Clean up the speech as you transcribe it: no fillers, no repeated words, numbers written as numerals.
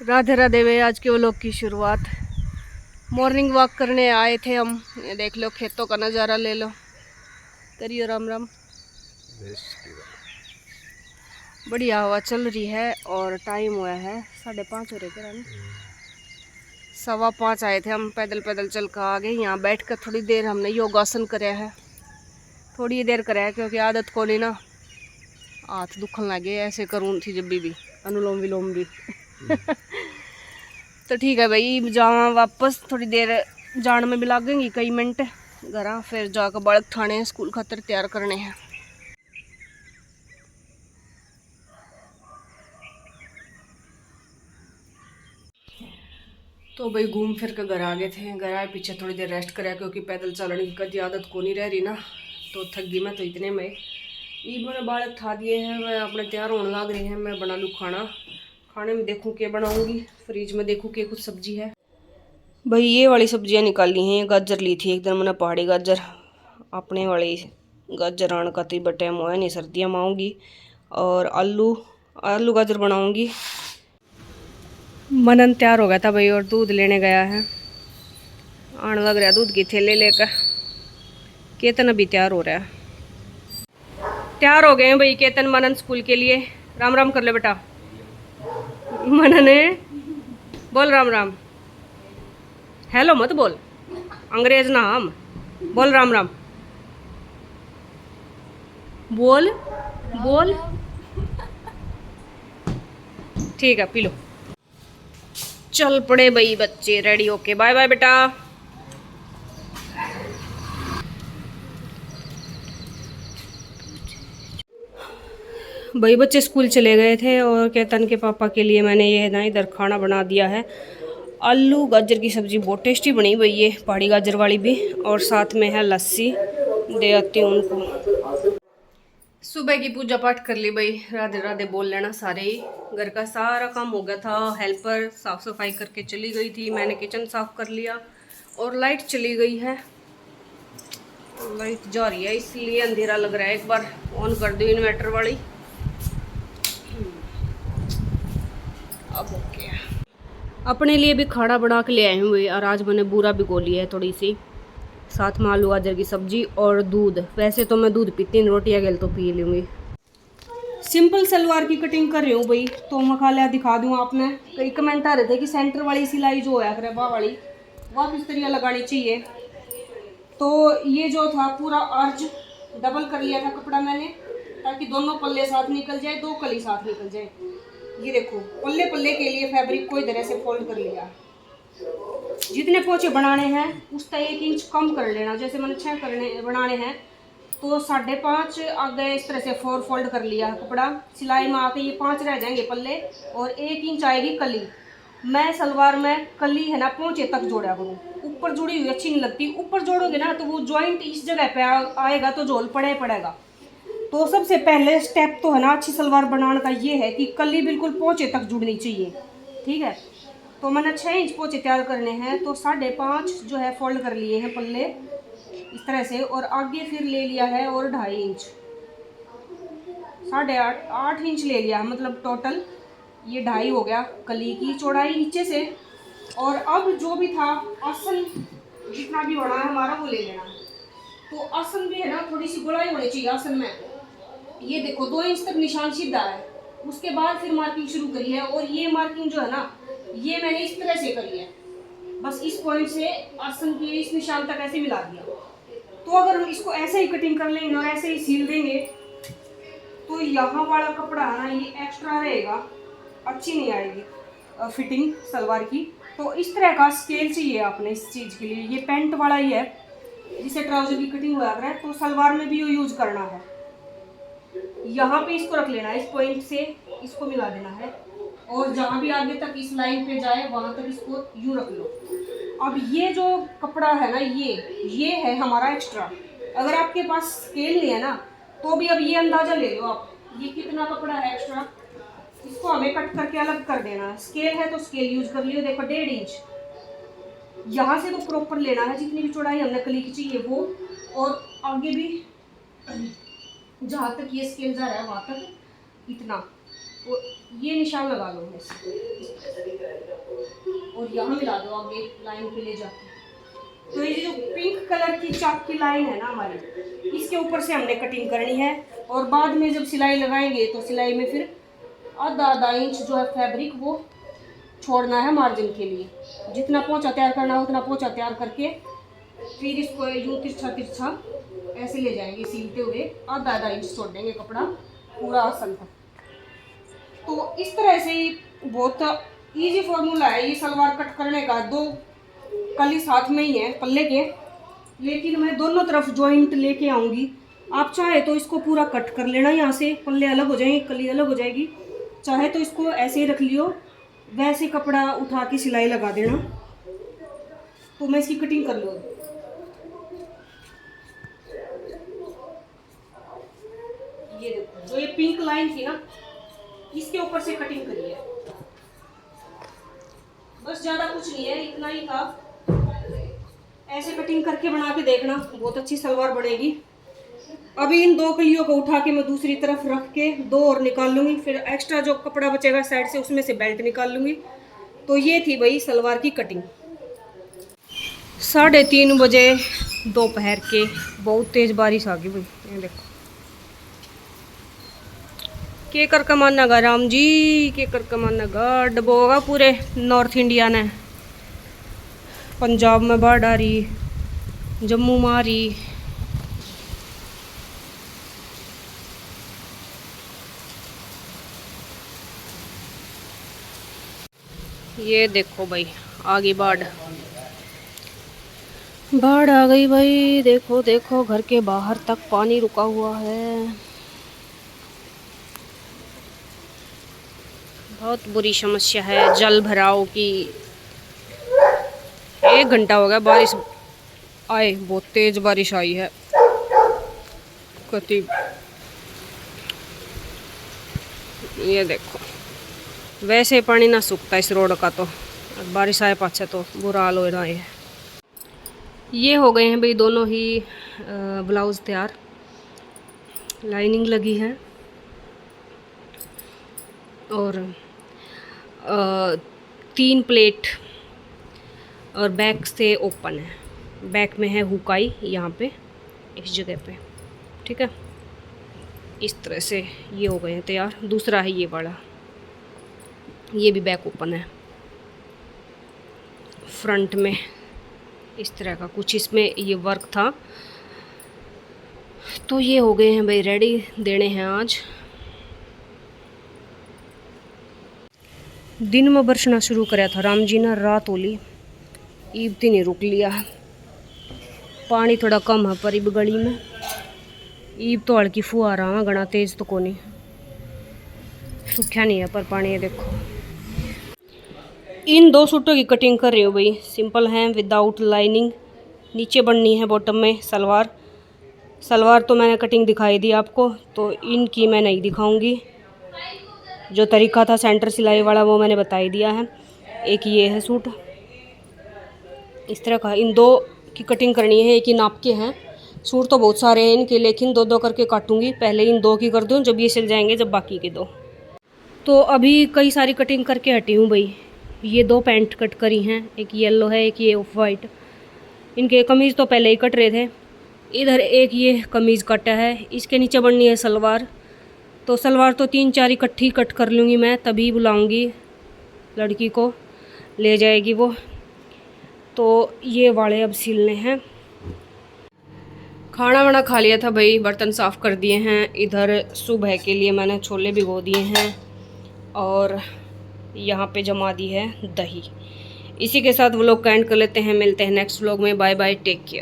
राधे राधे वे आज के व्लॉग की शुरुआत मॉर्निंग वॉक करने आए थे हम। ये देख लो खेतों का नज़ारा ले लो, करियो राम राम। बढ़िया हवा चल रही है और टाइम हुआ है 5:30 हो रहे थे ना, 5:15 आए थे हम। पैदल पैदल चल कर आ गए। यहाँ बैठ कर थोड़ी देर हमने योगासन कराया है, थोड़ी देर कराया क्योंकि आदत को नहीं ना, हाथ दुखन लगे। ऐसे करूँ थी जब भी अनुलोम विलोम भी तो ठीक है भाई, जावा वापस थोड़ी देर जान में भी लगेंगी कई मिनट घर, फिर जाकर बालक ठाणे स्कूल खातर तैयार करने हैं। तो भाई घूम फिर कर घर आ गए थे। घर आए पीछे थोड़ी देर रेस्ट कराया क्योंकि पैदल चलने की कभी आदत को नहीं रह रही ना, तो थक गई मैं। तो इतने में ईद मैंने बालक खा दिए हैं, मैं अपने तैयार होने लग रही हैं। मैं बना लूँ खाना, खाने में देखूँ क्या बनाऊँगी, फ्रिज में देखूँ क्या कुछ सब्जी है। भाई ये वाली सब्जियां निकाली हैं। गाजर ली थी एकदम मैंने, पहाड़ी गाजर, अपने वाली गाजर आन का तो बटे मोया नहीं, सर्दियाँ में आऊँगी। और आलू आलू गाजर बनाऊँगी। मनन तैयार हो गया था भाई और दूध लेने गया है, आने लग रहा है दूध की थैले लेकर। केतन अभी तैयार हो रहा है, तैयार हो गए हैं भाई केतन मनन स्कूल के लिए। राम राम कर ले बेटा। मनन बोल राम राम, हेलो मत बोल, अंग्रेज ना हम, बोल राम राम, बोल बोल। ठीक है पी लो। चल पड़े भाई बच्चे रेडी होके, बाय बाय बेटा। भाई बच्चे स्कूल चले गए थे और केतन के पापा के लिए मैंने ये ना इधर खाना बना दिया है। आलू गाजर की सब्जी बहुत टेस्टी बनी भाई, ये पहाड़ी गाजर वाली भी, और साथ में है लस्सी, दे आती हूँ उनको। सुबह की पूजा पाठ कर ली भाई, राधे राधे बोल लेना सारे ही। घर का सारा काम हो गया था, हेल्पर साफ सफाई करके चली गई थी, मैंने किचन साफ कर लिया और लाइट चली गई है। लाइट जा रही है इसलिए अंधेरा लग रहा है, एक बार ऑन कर दो इन्वर्टर वाली। अब ओके, अपने लिए भी खाना बना के ले आए हुए और आज मैंने बूरा भिगो लिया है थोड़ी सी, साथ में आलू गाजर की सब्जी और दूध। वैसे तो मैं दूध पीती, रोटियाँ गेल तो पी लूँगी। सिंपल सलवार की कटिंग कर रही हूँ भाई, तो मैं खाला दिखा दूँ आपने। कई कमेंट आ रहे थे कि सेंटर वाली सिलाई जो है करेबा वाली, वह किस तरह लगानी चाहिए। तो ये जो था पूरा अर्ज डबल कर लिया था कपड़ा मैंने, ताकि दोनों पल्ले साथ निकल जाए, दो कली साथ निकल जाए। ये देखो पल्ले पल्ले के लिए फैब्रिक को इधर से फोल्ड कर लिया। जितने पोंचे बनाने हैं उसका 1 इंच कम कर लेना। जैसे मैंने 6 बनाने हैं तो 5.5 आगे इस तरह से 4 फोल्ड कर लिया कपड़ा। सिलाई में आके ये 5 रह जाएंगे पल्ले और 1 इंच आएगी कली। मैं सलवार में कली है ना पोंचे तक जोड़ा करूँ, ऊपर जुड़ी हुई अच्छी नहीं लगती। ऊपर जोड़ोगे ना तो वो जॉइंट इस जगह पे आएगा तो झोल पड़ेगा। तो सबसे पहले स्टेप तो है ना अच्छी सलवार बनाने का ये है कि कली बिल्कुल पोंचे तक जुड़नी चाहिए, ठीक है। तो मैंने 6 इंच पोंचे तैयार करने हैं, तो 5.5 जो है फोल्ड कर लिए हैं पल्ले इस तरह से, और आगे फिर ले लिया है और 2.5 इंच, 8.5 इंच ले लिया, मतलब टोटल ये 2.5 हो गया कली की चौड़ाई नीचे से। और अब जो भी था आसन जितना भी बना है हमारा वो ले लेना। तो आसन भी है ना थोड़ी सी गोलाई होनी चाहिए आसन में। ये देखो 2 इंच तक निशान सीधा है, उसके बाद फिर मार्किंग शुरू करी है। और ये मार्किंग जो है ना ये मैंने इस तरह से करी है, बस इस पॉइंट से आसन के इस निशान तक ऐसे मिला दिया। तो अगर हम इसको ऐसे ही कटिंग कर लेंगे और ऐसे ही सील देंगे तो यहाँ वाला कपड़ा है ना ये एक्स्ट्रा रहेगा, अच्छी नहीं आएगी फिटिंग सलवार की। तो इस तरह का स्केल चाहिए आपने इस चीज़ के लिए। ये पैंट वाला ही है जिसे ट्राउजर की कटिंग हुआ है, तो सलवार में भी ये यूज करना है। यहाँ पे इसको रख लेना है, इस पॉइंट से इसको मिला देना है और जहाँ भी आगे तक इस लाइन पे जाए वहाँ तक इसको यूँ रख लो। अब ये जो कपड़ा है ना ये है हमारा एक्स्ट्रा। अगर आपके पास स्केल नहीं है ना तो भी अब ये अंदाज़ा ले लो आप, ये कितना कपड़ा है एक्स्ट्रा, इसको हमें कट करके अलग कर देना है। स्केल है तो स्केल यूज कर लियो, देखो 1.5 इंच यहाँ से तो प्रॉपर लेना है, जितनी भी चौड़ाई हमने कली की चाहिए वो, और आगे भी जहाँ तक ये स्केल जा रहा है वहाँ तक इतना, तो ये निशान लगा लो। और यहाँ मिला दो आगे लाइन पे ले जाके। तो ये जो पिंक कलर की चाक की लाइन है ना हमारी, इसके ऊपर से हमने कटिंग करनी है। और बाद में जब सिलाई लगाएंगे तो सिलाई में फिर आधा इंच जो है फैब्रिक वो छोड़ना है मार्जिन के लिए। जितना पोंचा तैयार करना है उतना पोंचा तैयार करके फिर इसको यूँ तिरछा ऐसे ले जाएंगे सीलते हुए, आधा इंच छोड़ देंगे कपड़ा पूरा आसन तक। तो इस तरह से ही बहुत इजी फॉर्मूला है ये सलवार कट करने का। 2 कली साथ में ही है पल्ले के, लेकिन मैं दोनों तरफ जॉइंट लेके आऊँगी। आप चाहे तो इसको पूरा कट कर लेना, यहाँ से पल्ले अलग हो जाएंगे, कली अलग हो जाएगी। चाहे तो इसको ऐसे ही रख लियो, वैसे कपड़ा उठा के सिलाई लगा देना। तो मैं इसकी कटिंग कर लूँ। ये देखो जो ये पिंक लाइन थी ना, इसके ऊपर से कटिंग करी है। बस ज़्यादा कुछ नहीं है, इतना ही था। ऐसे कटिंग करके बना के देखना, बहुत अच्छी सलवार बनेगी। अभी इन 2 कलियों को उठा के मैं दूसरी तरफ रख के 2 और निकाल लूँगी। फिर एक्स्ट्रा जो कपड़ा बचेगा साइड से उसमें से बेल्ट निकाल लूँगी। तो ये थी भाई सलवार की कटिंग। 3:30 बजे दोपहर के, बहुत तेज़ बारिश आ गई भाई। ये देखो के कर कमाना राम जी, के कर कमाना डबोगा पूरे नॉर्थ इंडिया ने। पंजाब में बाढ़ आ रही, जम्मू में आ रही। ये देखो भाई आगे बाढ़ आ गई भाई। देखो देखो घर के बाहर तक पानी रुका हुआ है। बहुत बुरी समस्या है जल भराव की। 1 घंटा हो गया बारिश आए, बहुत तेज बारिश आई है। कति ये देखो, वैसे पानी ना सूखता इस रोड का, तो बारिश आए पाछे तो बुरा हाल हो रहा है। ये हो गए हैं भाई दोनों ही ब्लाउज तैयार, लाइनिंग लगी है और 3 प्लेट और बैक से ओपन है। बैक में है हुकाई यहाँ पे इस जगह पे, ठीक है। इस तरह से ये हो गए हैं तैयार। दूसरा है ये वाला, ये भी बैक ओपन है। फ्रंट में इस तरह का कुछ इसमें ये वर्क था। तो ये हो गए हैं भाई रेडी, देने हैं आज। दिन में बरसना शुरू कराया था राम जी ने, रात होली ईब ती नहीं रुक लिया। पानी थोड़ा कम है पर इब गली में ईब तो हल्की फुहारा है, घना तेज तो कोनी, सूखा नहीं है पर पानी है। देखो इन 2 सूटों की कटिंग कर रही हो भाई, सिंपल हैं विदाउट लाइनिंग। नीचे बननी है बॉटम में सलवार तो मैंने कटिंग दिखाई दी आपको, तो इनकी मैं नहीं दिखाऊंगी। जो तरीका था सेंटर सिलाई वाला वो मैंने बता ही दिया है। एक ये है सूट इस तरह का। इन 2 की कटिंग करनी है, एक ही नाप के हैं। सूट तो बहुत सारे हैं इनके, लेकिन 2-2 करके काटूंगी। पहले इन 2 की कर दूँ, जब ये सिल जाएंगे जब बाकी के 2। तो अभी कई सारी कटिंग करके हटी हूँ भाई। ये 2 पैंट कट करी हैं, एक येलो है एक ये ऑफ वाइट। इनके कमीज़ तो पहले ही कट रहे थे। इधर एक ये कमीज़ कटा है, इसके नीचे बननी है सलवार। तो सलवार तो 3-4 इकट्ठी कट कर लूँगी मैं, तभी बुलाऊँगी लड़की को, ले जाएगी वो। तो ये वाले अब सिलने हैं। खाना वाना खा लिया था भाई, बर्तन साफ़ कर दिए हैं। इधर सुबह के लिए मैंने छोले भिगो दिए हैं और यहाँ पे जमा दी है दही। इसी के साथ व्लॉग का एंड कर लेते हैं। मिलते हैं नेक्स्ट व्लॉग में। Bye bye, take care.